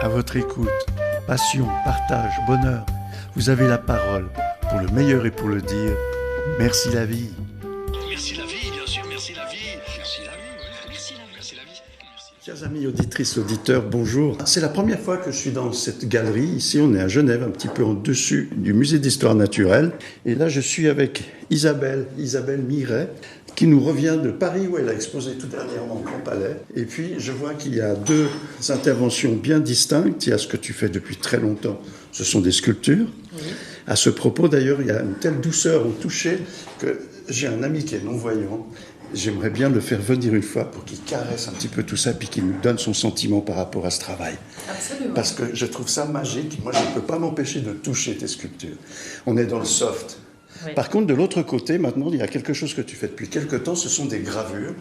à votre écoute. Passion, partage, bonheur. Vous avez la parole pour le meilleur et pour le dire. Merci la vie. Merci la vie, bien sûr, merci la vie. Merci la vie, oui. Merci la vie, merci la vie. Merci. Chers amis auditrices, auditeurs, bonjour. C'est la première fois que je suis dans cette galerie. Ici, on est à Genève, un petit peu en dessus du musée d'histoire naturelle. Et là, je suis avec Isabelle Miret, qui nous revient de Paris, où elle a exposé tout dernièrement au Grand Palais. Et puis, je vois qu'il y a deux interventions bien distinctes. Il y a ce que tu fais depuis très longtemps, ce sont des sculptures. Oui. À ce propos, d'ailleurs, il y a une telle douceur au toucher que j'ai un ami qui est non-voyant. J'aimerais bien le faire venir une fois pour qu'il caresse un petit peu tout ça, puis qu'il nous donne son sentiment par rapport à ce travail. Absolument. Parce que je trouve ça magique. Moi, je ne peux pas m'empêcher de toucher tes sculptures. On est dans le soft. Oui. Par contre, de l'autre côté, maintenant, il y a quelque chose que tu fais depuis quelque temps, ce sont des gravures.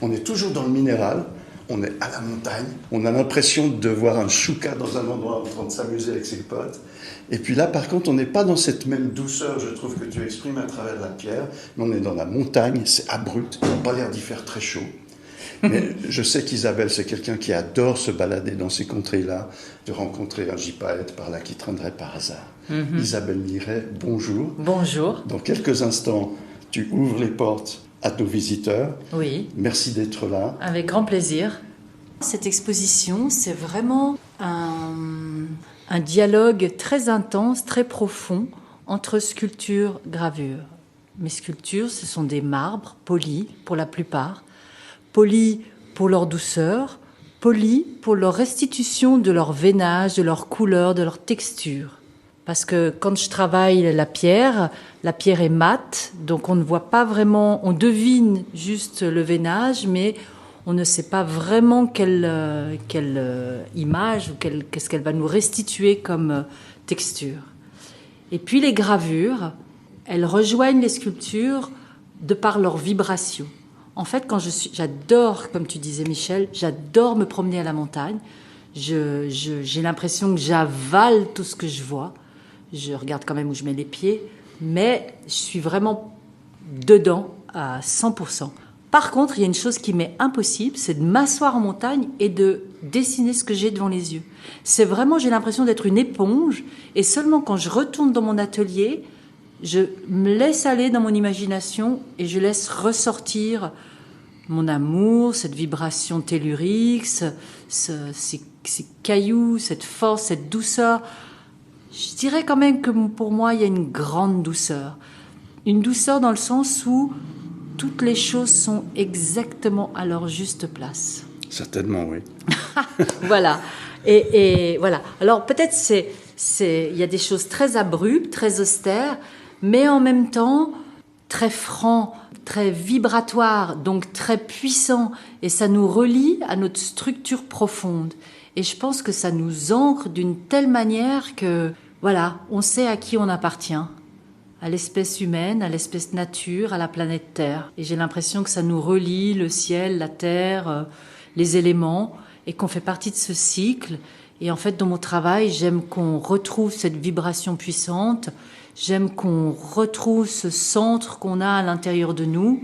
On est toujours dans le minéral, on est à la montagne, on a l'impression de voir un chouka dans un endroit en train de s'amuser avec ses potes. Et puis là, par contre, on n'est pas dans cette même douceur, je trouve, que tu exprimes à travers la pierre, mais on est dans la montagne, c'est abrupt, il n'a pas l'air d'y faire très chaud. Mais je sais qu'Isabelle, c'est quelqu'un qui adore se balader dans ces contrées-là, de rencontrer un gypaète par là qui traînerait par hasard. Isabelle Miret, bonjour. Bonjour. Dans quelques instants, tu ouvres les portes à nos visiteurs. Oui. Merci d'être là. Avec grand plaisir. Cette exposition, c'est vraiment un dialogue très intense, très profond entre sculpture et gravure. Mes sculptures, ce sont des marbres polis pour la plupart, polis pour leur douceur, polis pour leur restitution de leur veinage, de leur couleur, de leur texture. Parce que quand je travaille la pierre est mate, donc on ne voit pas vraiment, on devine juste le veinage, mais on ne sait pas vraiment quelle image ou qu'est-ce qu'elle va nous restituer comme texture. Et puis les gravures, elles rejoignent les sculptures de par leur vibration. En fait, j'adore, comme tu disais Michel, j'adore me promener à la montagne. J'ai l'impression que j'avale tout ce que je vois. Je regarde quand même où je mets les pieds, mais je suis vraiment dedans à 100%. Par contre, il y a une chose qui m'est impossible, c'est de m'asseoir en montagne et de dessiner ce que j'ai devant les yeux. C'est vraiment, j'ai l'impression d'être une éponge, et seulement quand je retourne dans mon atelier, je me laisse aller dans mon imagination et je laisse ressortir mon amour, cette vibration tellurique, ces cailloux, cette force, cette douceur. Je dirais quand même que pour moi, il y a une grande douceur. Une douceur dans le sens où toutes les choses sont exactement à leur juste place. Certainement, oui. Voilà. Et voilà. Alors peut-être il y a des choses très abruptes, très austères, mais en même temps très francs, très vibratoires, donc très puissants. Et ça nous relie à notre structure profonde. Et je pense que ça nous ancre d'une telle manière que, voilà, on sait à qui on appartient. À l'espèce humaine, à l'espèce nature, à la planète Terre. Et j'ai l'impression que ça nous relie, le ciel, la terre, les éléments, et qu'on fait partie de ce cycle. Et en fait, dans mon travail, j'aime qu'on retrouve cette vibration puissante, j'aime qu'on retrouve ce centre qu'on a à l'intérieur de nous.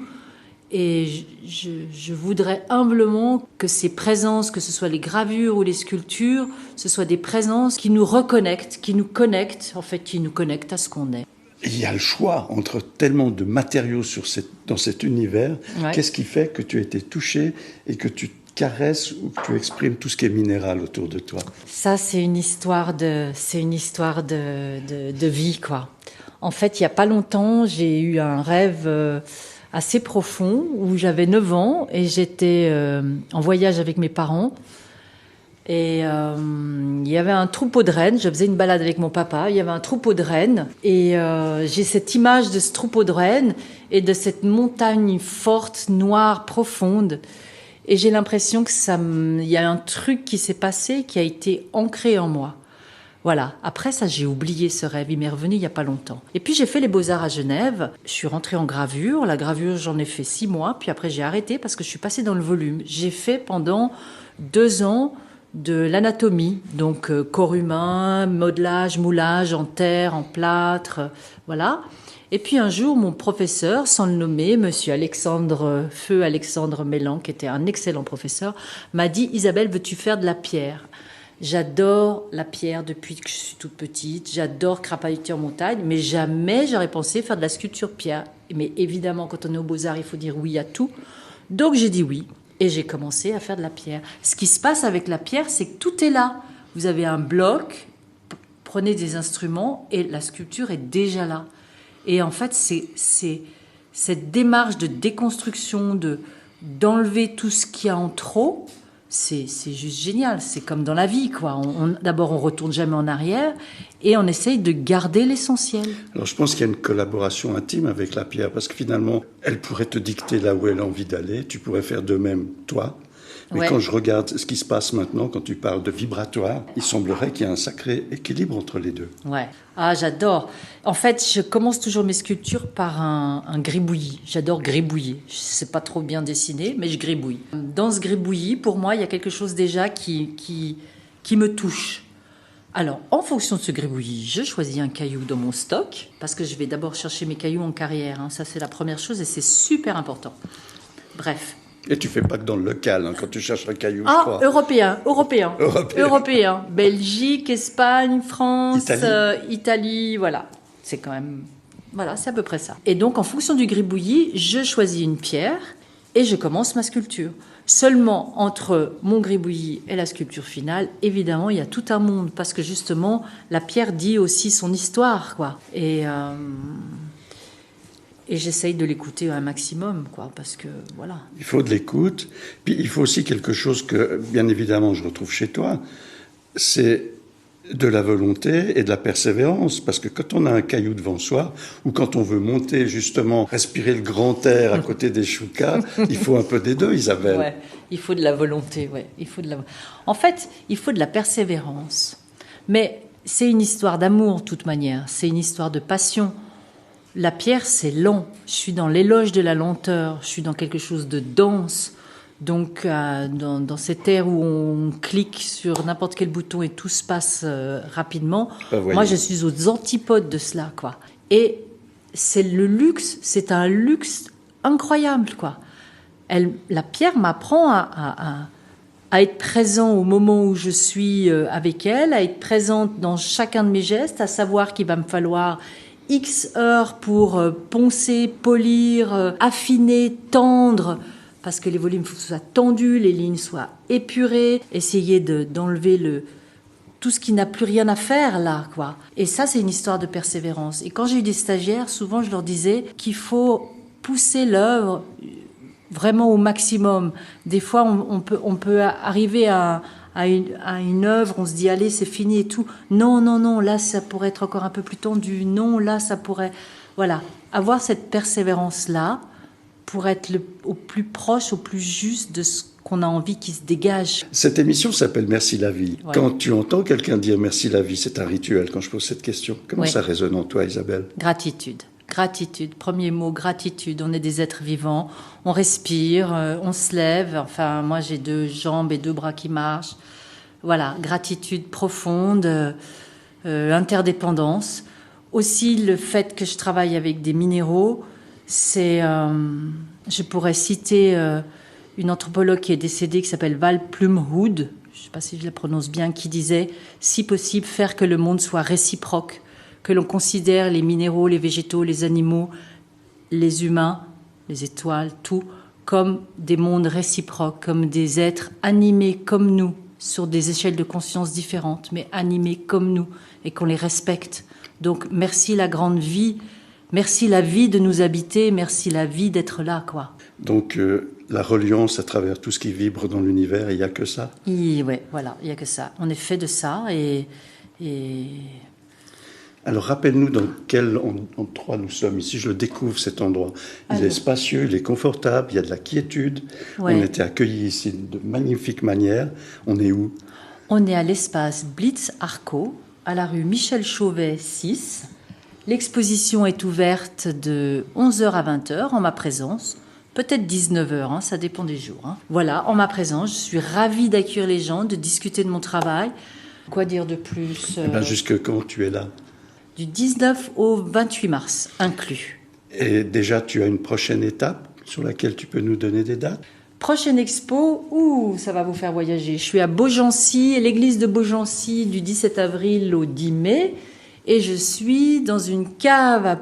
Et je voudrais humblement que ces présences, que ce soit les gravures ou les sculptures, ce soient des présences qui nous reconnectent, qui nous connectent à ce qu'on est. Il y a le choix entre tellement de matériaux dans cet univers. Ouais. Qu'est-ce qui fait que tu as été touché et que tu caresses ou que tu exprimes tout ce qui est minéral autour de toi? Ça, c'est une histoire de vie, quoi. En fait, il n'y a pas longtemps, j'ai eu un rêve assez profond où j'avais 9 ans et j'étais en voyage avec mes parents. Et il y avait un troupeau de rennes, je faisais une balade avec mon papa, il y avait un troupeau de rennes et j'ai cette image de ce troupeau de rennes et de cette montagne forte, noire, profonde. Et j'ai l'impression que il y a un truc qui s'est passé, qui a été ancré en moi. Voilà. Après ça, j'ai oublié ce rêve. Il m'est revenu il n'y a pas longtemps. Et puis, j'ai fait les Beaux-Arts à Genève. Je suis rentrée en gravure. La gravure, j'en ai fait 6 mois. Puis après, j'ai arrêté parce que je suis passée dans le volume. J'ai fait pendant 2 ans de l'anatomie. Donc, corps humain, modelage, moulage en terre, en plâtre. Voilà. Et puis un jour, mon professeur, sans le nommer, monsieur Feu Alexandre Mélan, qui était un excellent professeur, m'a dit « Isabelle, veux-tu faire de la pierre ?» J'adore la pierre depuis que je suis toute petite. J'adore crapahuter en montagne, mais jamais j'aurais pensé faire de la sculpture pierre. Mais évidemment, quand on est aux Beaux-Arts, il faut dire oui à tout. Donc j'ai dit oui et j'ai commencé à faire de la pierre. Ce qui se passe avec la pierre, c'est que tout est là. Vous avez un bloc, prenez des instruments et la sculpture est déjà là. Et en fait, c'est cette démarche de déconstruction, d'enlever tout ce qu'il y a en trop, c'est juste génial. C'est comme dans la vie, quoi. D'abord, on retourne jamais en arrière et on essaye de garder l'essentiel. Alors, je pense qu'il y a une collaboration intime avec la pierre, parce que finalement, elle pourrait te dicter là où elle a envie d'aller. Tu pourrais faire de même, toi. Mais quand je regarde ce qui se passe maintenant, quand tu parles de vibratoire, il semblerait qu'il y ait un sacré équilibre entre les deux. Ouais. Ah, j'adore. En fait, je commence toujours mes sculptures par un gribouillis. J'adore gribouiller. Je sais pas trop bien dessiner, mais je gribouille. Dans ce gribouillis, pour moi, il y a quelque chose déjà qui me touche. Alors, en fonction de ce gribouillis, je choisis un caillou dans mon stock, parce que je vais d'abord chercher mes cailloux en carrière. Ça, c'est la première chose et c'est super important. Bref. Et tu fais pas que dans le local, quand tu cherches un caillou, je crois. Européen. Belgique, Espagne, France, Italie, voilà. C'est quand même... Voilà, c'est à peu près ça. Et donc, en fonction du gribouillis, je choisis une pierre et je commence ma sculpture. Seulement, entre mon gribouillis et la sculpture finale, évidemment, il y a tout un monde, parce que justement, la pierre dit aussi son histoire, quoi. Et j'essaye de l'écouter un maximum, quoi, parce que, voilà. Il faut de l'écoute. Puis il faut aussi quelque chose que, bien évidemment, je retrouve chez toi. C'est de la volonté et de la persévérance. Parce que quand on a un caillou devant soi, ou quand on veut monter, justement, respirer le grand air à côté des choucas, il faut un peu des deux, Isabelle. Ouais, il faut de la volonté, ouais. En fait, il faut de la persévérance. Mais c'est une histoire d'amour, de toute manière. C'est une histoire de passion. La pierre, c'est lent. Je suis dans l'éloge de la lenteur. Je suis dans quelque chose de dense. Donc, dans cette ère où on clique sur n'importe quel bouton et tout se passe rapidement, moi, je suis aux antipodes de cela, quoi. Et c'est le luxe, c'est un luxe incroyable, quoi. La pierre m'apprend à être présent au moment où je suis avec elle, à être présente dans chacun de mes gestes, à savoir qu'il va me falloir X heures pour poncer, polir, affiner, tendre, parce que les volumes soient tendus, les lignes soient épurées, essayer d'enlever tout ce qui n'a plus rien à faire là, quoi. Et ça, c'est une histoire de persévérance. Et quand j'ai eu des stagiaires, souvent je leur disais qu'il faut pousser l'œuvre vraiment au maximum. Des fois, on peut arriver à une œuvre, on se dit allez, c'est fini et tout. Non, là ça pourrait être encore un peu plus tendu. Non, là ça pourrait... Voilà, avoir cette persévérance-là pour être au plus proche, au plus juste de ce qu'on a envie qui se dégage. Cette émission s'appelle Merci la vie. Ouais. Quand tu entends quelqu'un dire Merci la vie, c'est un rituel quand je pose cette question. Comment ça résonne en toi, Isabelle ? Gratitude. Gratitude, premier mot, gratitude. On est des êtres vivants, on respire, on se lève. Enfin, moi, j'ai 2 jambes et 2 bras qui marchent. Voilà, gratitude profonde, interdépendance. Aussi, le fait que je travaille avec des minéraux, c'est... je pourrais citer une anthropologue qui est décédée, qui s'appelle Val Plumwood, je ne sais pas si je la prononce bien, qui disait « Si possible, faire que le monde soit réciproque ». Que l'on considère les minéraux, les végétaux, les animaux, les humains, les étoiles, tout, comme des mondes réciproques, comme des êtres animés comme nous, sur des échelles de conscience différentes, mais animés comme nous, et qu'on les respecte. Donc, merci la grande vie, merci la vie de nous habiter, merci la vie d'être là, quoi. Donc, la reliance à travers tout ce qui vibre dans l'univers, il n'y a que ça ? Oui, voilà, il n'y a que ça. On est fait de ça, et... Alors, rappelle-nous dans quel endroit nous sommes. Ici, je le découvre, cet endroit. Il est spacieux, il est confortable, il y a de la quiétude. Ouais. On était accueillis ici de magnifique manière. On est où ? On est à l'espace Blitz Arco, à la rue Michel Chauvet 6. L'exposition est ouverte de 11h à 20h en ma présence. Peut-être 19h, ça dépend des jours. Voilà, en ma présence, je suis ravie d'accueillir les gens, de discuter de mon travail. Quoi dire de plus ? Jusque quand tu es là ? Du 19 au 28 mars, inclus. Et déjà, tu as une prochaine étape sur laquelle tu peux nous donner des dates ? Prochaine expo, ça va vous faire voyager. Je suis à Beaugency, l'église de Beaugency du 17 avril au 10 mai. Et je suis dans une cave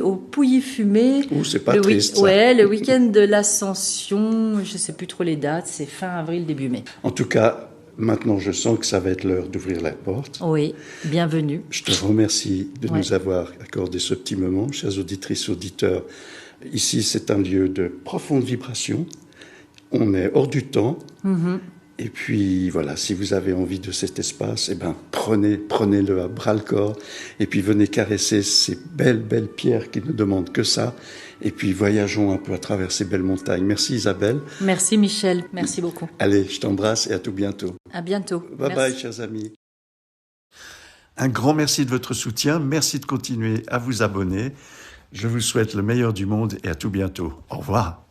au Pouilly-Fumé. C'est pas triste, ça. Ouais, le week-end de l'Ascension. Je sais plus trop les dates. C'est fin avril, début mai. En tout cas, maintenant, je sens que ça va être l'heure d'ouvrir la porte. Oui, bienvenue. Je te remercie de nous avoir accordé ce petit moment, chères auditrices, auditeurs. Ici, c'est un lieu de profonde vibration. On est hors du temps. Et puis, voilà, si vous avez envie de cet espace, prenez-le à bras-le-corps. Et puis, venez caresser ces belles pierres qui ne demandent que ça. Et puis, voyageons un peu à travers ces belles montagnes. Merci Isabelle. Merci Michel, merci beaucoup. Allez, je t'embrasse et à tout bientôt. À bientôt. Bye bye, chers amis. Un grand merci de votre soutien. Merci de continuer à vous abonner. Je vous souhaite le meilleur du monde et à tout bientôt. Au revoir.